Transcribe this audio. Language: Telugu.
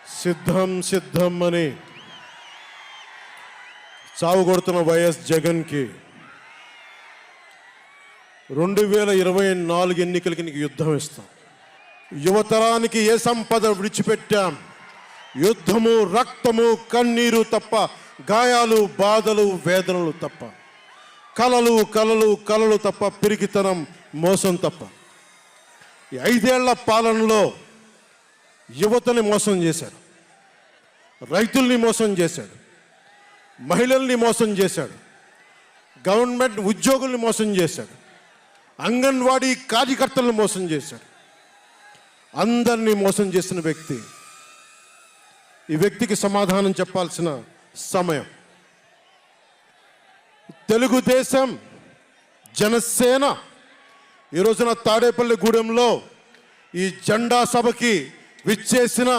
సిద్ధం సిద్ధం అని చావు కొడుతున్న వైఎస్ జగన్కి 2024 ఎన్నికలకి నీకు యుద్ధం ఇస్తాం. యువతరానికి ఏ సంపద విడిచిపెట్టాం? యుద్ధము, రక్తము, కన్నీరు తప్ప, గాయాలు, బాధలు, వేదనలు తప్ప, కలలు కలలు కలలు తప్ప, పిరికితనం, మోసం తప్ప. ఈ 5 ఏళ్ల పాలనలో యువతని మోసం చేశాడు, రైతుల్ని మోసం చేశాడు, మహిళల్ని మోసం చేశాడు, గవర్నమెంట్ ఉద్యోగుల్ని మోసం చేశాడు, అంగన్వాడీ కార్యకర్తలను మోసం చేశాడు. అందరినీ మోసం చేసిన వ్యక్తి. ఈ వ్యక్తికి సమాధానం చెప్పాల్సిన సమయం. తెలుగుదేశం, జనసేన ఈ రోజున తాడేపల్లి గూడెంలో ఈ జెండా సభకి విచ్చేసిన